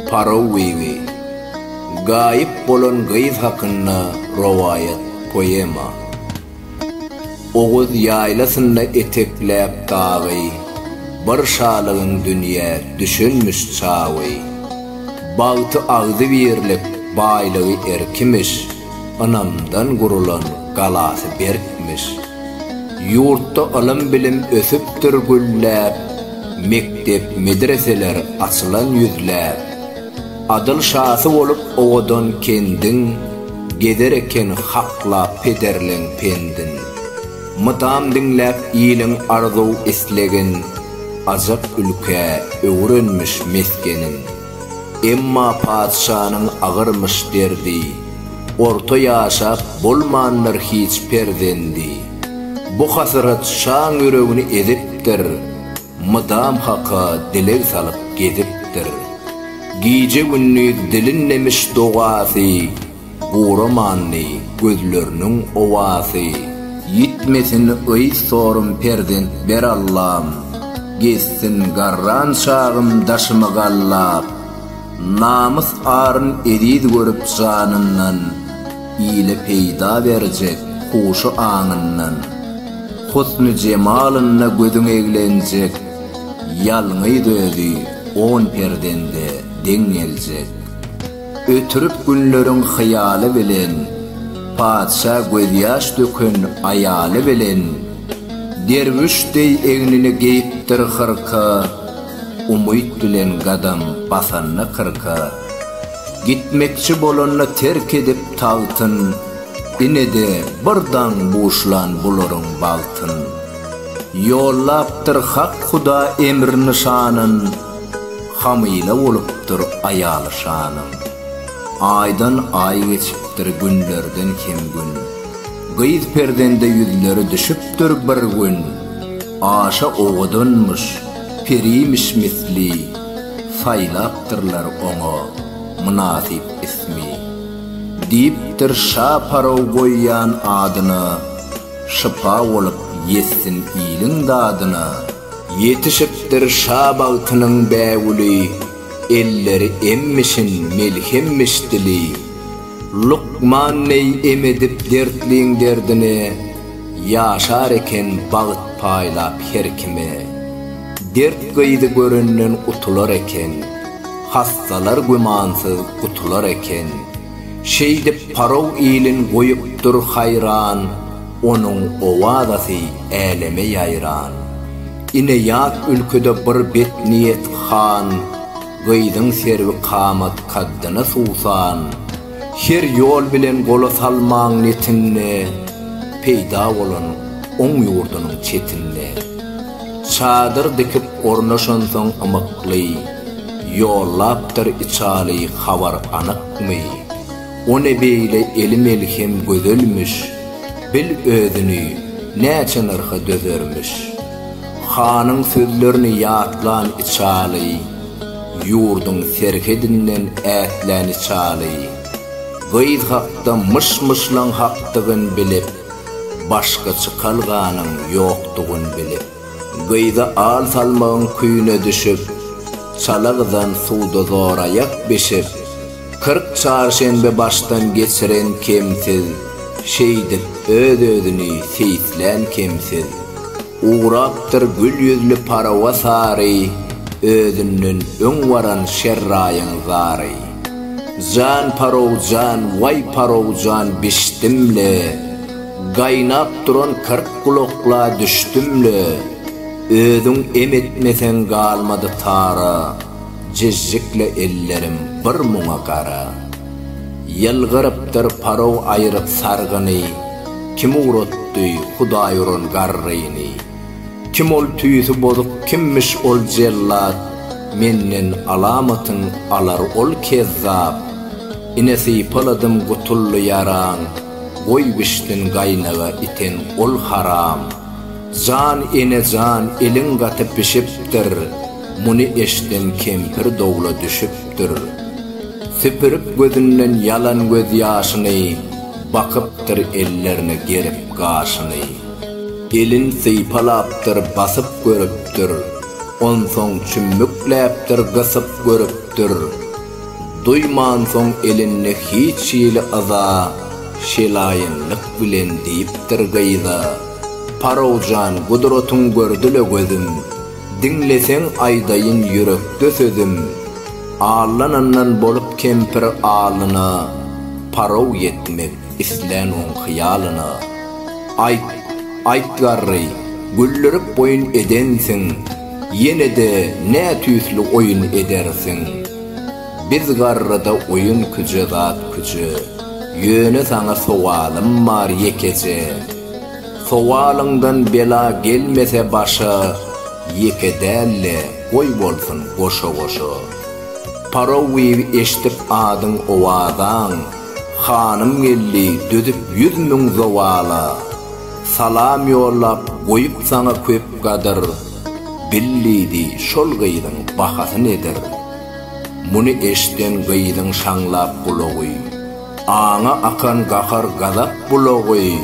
Parawiwi Gayip bolan gayz hakkında rovayet poema. Oğuz yaylasında eteklep dağıy, barşalığın dünya düşünmüş çağıy. Bağıtı ağzı verilip baylığı erkimiş, anamdan gurulan galası berkmiş. Yurtta alım bilim ösüptür güllep, mektep medreseler açılan yüzlep. Adıl şası olup oğudan kendin, gedereken hakla pederlen pendin. Mıtam dinlep iyilin arzu islegin, azap ülke öğrenmiş meskenin. Emma padişanın ağırmış derdi, orta yaşap bulmanlar hiç perdendi. Bu hasret şan yüreğini ediptir, mıdam haka dile salıp gediptir. Gece günlük dilinlemiş doğası, uğramanlı gözlerinin ovası. Yitmesin ıy sorun perdent ber Allah'ım, geçsin garran çağım daşımı gallap. Namus arın edid görüp canından, iyile peyda verecek huşu anından. Husnu cemalınla gözün eğlenecek, yalngı dödü on perdende dengelecek. Ötürüp günlerin hayali bilen, padişah gözyaş dökün ayali bilen. Derviş-dey egnini geyiptir hırka, umuyt bilen gadam basanna kırka. Gitmekçi bolanla terk edip tağıtın, inede birdan boşlan buların baltın. Yollaptır hak huda emr nişanın, hamıyla oluptur ayalı şanın. Aydan ay geçiptir günlerden kim gün, gıyız perdende yüzleri düşüptür bir gün. Aşa oğudunmuş, periymiş misli, saylaptırlar onu münasip ismi. Deyiptir şa parov koyyan adını, şıpa olup yessin iyilin dadını. Yetişiptir şa bağıtının bəvuli, elleri emmişin melhemmiş dili. Lukman ney emedip dertliğin derdini, yaşar eken bağıt paylap her kime. Dert gıydı görünnen utular eken, hastalar gümansız kutular eken. Şeydip parov iyilin koyuptur hayran, onun ovadası eleme yayran. İne yat ülkede bir bet niyet khan, gıydın servi kamat kaddına susan. Her yol bilen golu salman netinne, peyda olan on yurdunun çetinne. Çadır dikip ornaşan son amaklı, yollaptır içali havar anakmı. O nebeyle elim elhem gözülmüş, bil ödünü neçen ırkı dözörmüş. Hanın sözlerini yatlan içali, yurdun serkedinden etlen içali. Gıyız hakta mışlan haktığın bilip, başka çıkalganın yoktuğun bilip. Gıyıza al salmağın kuyuna düşüp, çalağıdan suda zorayak beşip. 40 çarşembe baştan geçiren kemsiz, şeydip ödünü seyitlen kemsiz. Uğraptır gül yüzlü parava sarı, ödünün ön varan şerrayın zari. Can parov can, vay parov can biştimle, gaynap duran 40 kulokla düştümle. Ödün emetmesen kalmadı tara, cizcikle ellerim bir muna kara. Yılgırıptır parov ayırıp sargını, kim uğratdı Hudayurun garrayını. Kim ol tüyüsü bozuk, kimmiş ol cellat, mennen alamatın alar ol kezzap. İnesi paladım gutullu yaran, goy biştin gaynağa iten ol haram. Can ene can elin gatı pişiptir, muni eşten kempir doğula düşüptür. Süpürüp gözünden yalan göz yaşını, bakıptır ellerine gerip gaşını. Elin sıypalaptır basıp görüptür, on son çümmükleptir gısıp görüptür. duyman soň elinne hiç ýyly aza, şelayynlyk bilen diýipdir gaýda. Parawjan gudrotuň gördüle gözüm, dinleseň aýdaýyn yürekde sözüm. Ağlanandan bolup kempir ağlına, paraw yetmek islen on hyalına. Ayt garry, güllürüp boyun edensin, yine de ne tüýsli oyun edersin. Biz garryda oyun küje zat küje, ýöne saňa sowalym bar ýekece. Sowalyňdan bela gelmese başa, ýekedälle goý bolsun goşa-goşa. Parawy eşitip adyň owadan, hanım geldi dödüp 100 000 zawala. Salam yollap goýup saňa köp gadyr, billidi şol gaýdyň bahasy nedir? Muny eşiten gaýdyň şaňlap bulagy, aňa akan gahar gazap bulagy.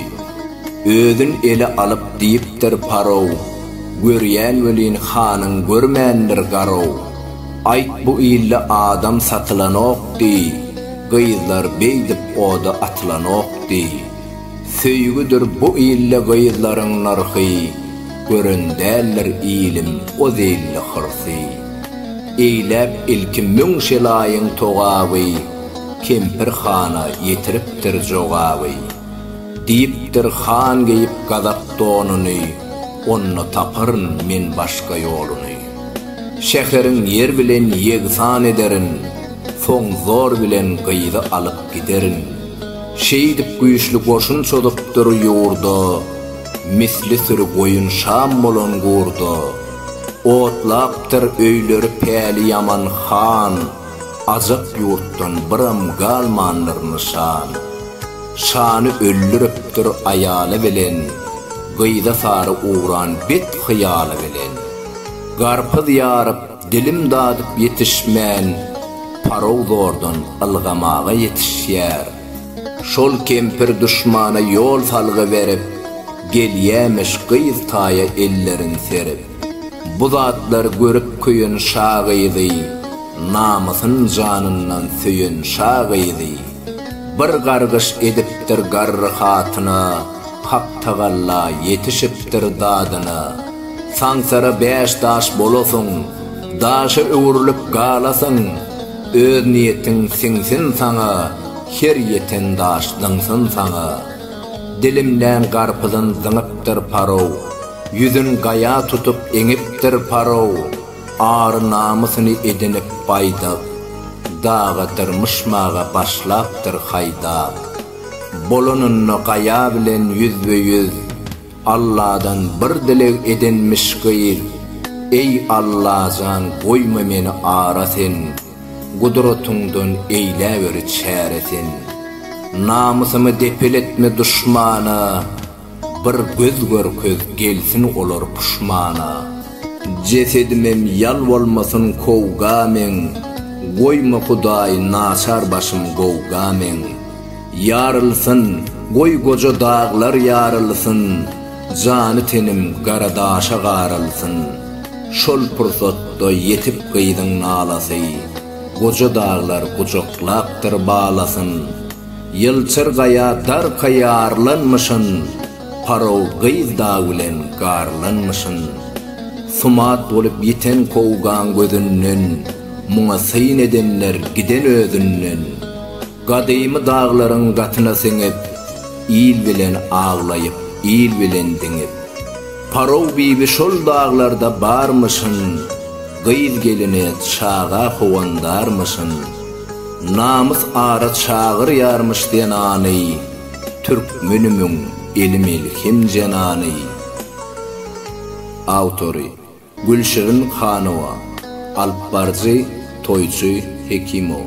Ödün ele alıp diýipdir paraw, görýän welin hanyň görmändir garaw. Ayt bu ille adam satylanokdy, gaýyzlar beýdip oda atlanokdy. Söýgüdir bu ille gaýyzlaryň narhy, görendäller ilim o zelle hyrsy. Eýläp ilki müň şelaýyň togawy, kempir hana ýetiripdir jogawy. Diýipdir han geýip gazap donuny, onu tapyryn men başga ýoluny. Şäheriň ýer bilen ýegsan ederin, soň zor bilen gaýda alyp giderin. Şeýdip güýçli goşun çodupdyr ýurda, misli sürü goýun şam bolan gurda. Otlapdyr öýleri päli yaman han, azap ýurtdan biram galmandyr nişan. Şany öldürüpdir aýaly bilen, gaýda sary uğran bet hyýaly bilen. Garpy ýaryp dilim dadyp ýetişmän, paraw zordan ylgamaga ýetişýär. Şol kempir düşmana ýol salgy berip, gelýämiş gyýz taýa ellerin serip. Bu zatlar görüp köýün şagydy, namysyn janyndan söýün şagydy. Bir gargyş edipdir garry hatyna, hak tagalla ýetişipdir dadyna. Saňsara 5 daş bolasyň, daşy öwrülip galasyň, öz niýetiň siňsin saňa, her ýeten daş dyňsyn saňa. Dilimden garpydan zyňypdyr paraw, ýüzün gaýa tutup eňipdir paraw. Ary namysyny edinip baýdap, dağa tırmışmağa başlapdyr haýdap. Bolanyny gaýa bilen yüzbe-yüz, Allah'dan bir dilek edinmiş gaýyl. Ey Allah'jan goýma meni arasen, gudratyňdan eýläber çäresen. Namysymy depeletme düşmana, bir göz görköz gelsin olar puşmana. Cesedimem yal bolmasyn kowgamen, goýma Hudaý naçar başym gowgamen. Yarılsın, goý goja dağlar yarılsın, jany tenim garadaşa garylsın. Şol pursatda yetip gyýdyň nalasy, goja dağlar gujoklapdyr balasyn. Ýylçyr gaýa dar kaýarlanmyşyn, paraw gyýz dağı bilen garlanmyşyn. Sumat bolup ýeten kowgan gözünden, muňa syn edenler giden özünden. Gadymy dağlaryň gatyna seňip, il bilen ağlaýyp, il bilen diňip. Paraw bibi şol dağlarda barmyşyn, gyýz gelini çağa howandarmyşyn. Namys ara çağır ýarmyş denany, türkmenimiň elim elhim jenany. Awtory Gülşirin Hanowa, Alpbarjy Toyçy Hekimow.